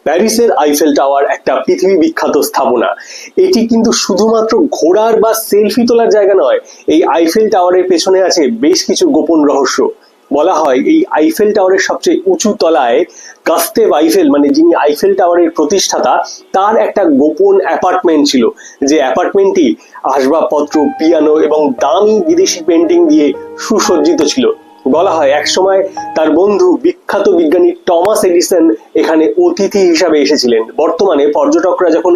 প্যারিসের Eiffel tower একটা পৃথিবী বিখ্যাত স্থাপনা। এটি কিন্তু শুধুমাত্র ঘোরার বা সেলফি তোলার জায়গা নয়, এই আইফেল টাওয়ারের পেছনে আছে বেশ কিছু গোপন রহস্য। বলা হয় এই আইফেল টাওয়ারের সবচেয়ে উঁচু তলায় গাস্তেভ আইফেল, মানে যিনি আইফেল টাওয়ারের প্রতিষ্ঠাতা, তার একটা গোপন অ্যাপার্টমেন্ট ছিল, যে অ্যাপার্টমেন্টটি আসবাবপত্র, পিয়ানো এবং দামি বিদেশি পেন্টিং দিয়ে সুসজ্জিত ছিল। বলা হয় একসময় তার বন্ধু বিখ্যাত বিজ্ঞানী টমাস এডিসন এখানে অতিথি হিসাবে এসেছিলেন। বর্তমানে পর্যটকরা যখন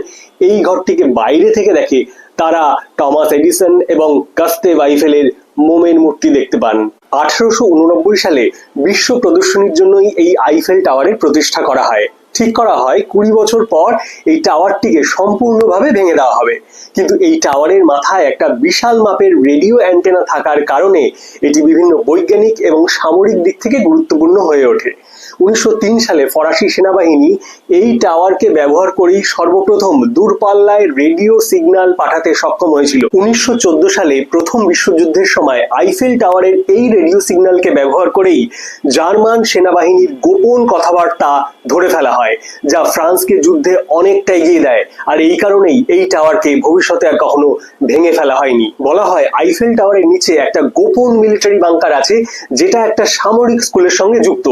এই ঘরটিকে বাইরে থেকে দেখে, তারা টমাস এডিসন এবং গাস্তেভ আইফেলের মোমের মূর্তি দেখতে পান। 1889 সালে বিশ্ব প্রদর্শনীর জন্যই এই আইফেল টাওয়ারের প্রতিষ্ঠা করা হয়। ঠিক করা হয় 20 বছর পর এই টাওয়ারটিকে সম্পূর্ণভাবে ভেঙে দেওয়া হবে। কিন্তু এই টাওয়ারের মাথায় একটা বিশাল মাপের রেডিও অ্যান্টেনা থাকার কারণে এটি বিভিন্ন বৈজ্ঞানিক এবং সামরিক দিক থেকে গুরুত্বপূর্ণ হয়ে ওঠে। 1903 সালে ফরাসি সেনাবাহিনী এই টাওয়ারকে ব্যবহার করেই সর্বপ্রথম দূরপাল্লায় রেডিও সিগন্যাল পাঠাতে সক্ষম হয়েছিল। 1914 সালে প্রথম বিশ্বযুদ্ধের সময় আইফেল টাওয়ারের এই রেডিও সিগন্যালকে ব্যবহার করেই জার্মান সেনাবাহিনীর গোপন কথাবার্তা ধরে ফেলা হয়, যা ফ্রান্সকে যুদ্ধে অনেকটা এগিয়ে দেয়। আর এই কারণেই এই টাওয়ারকে ভবিষ্যতে আর কখনো ভেঙে ফেলা হয়নি। বলা হয় আইফেল টাওয়ারের নিচে একটা গোপন মিলিটারি বাংকার আছে, যেটা একটা সামরিক স্কুলের সঙ্গে যুক্ত।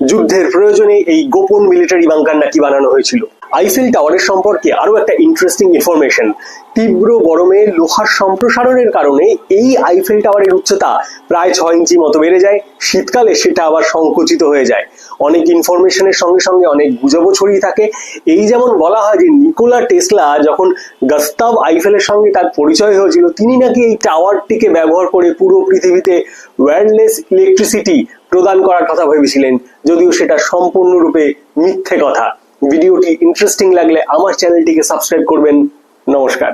যুদ্ধের প্রয়োজনে এই গোপন মিলিটারি বাংকার নাকি বানানো হয়েছিল। আইফেল টাওয়ারের সম্পর্কে আরো একটা ইন্টারেস্টিং ইনফরমেশন। তীব্র গরমে লোহার সম্প্রসারণের কারণে এই আইফেল টাওয়ারের উচ্চতা প্রায় 6 ইঞ্চি মতো বেড়ে যায়। শীতকালে সেটা আবার সংকুচিত হয়ে যায়। অনেক ইনফরমেশনের সঙ্গে সঙ্গে অনেক গুজবও ছড়িয়ে থাকে। এই যেমন বলা হয় যে নিকোলা টেসলা যখন গাস্তাভ আইফেলের সঙ্গে তার পরিচয় হয়েছিল, তিনি নাকি এই টাওয়ারটিকে ব্যবহার করে পুরো পৃথিবীতে ওয়্যারলেস ইলেকট্রিসিটি প্রদান করার কথা ভেবেছিলেন, যদিও সেটা সম্পূর্ণরূপে মিথ্যে কথা। ভিডিওটি ইন্টারেস্টিং লাগলে আমার চ্যানেলটিকে সাবস্ক্রাইব করবেন। নমস্কার।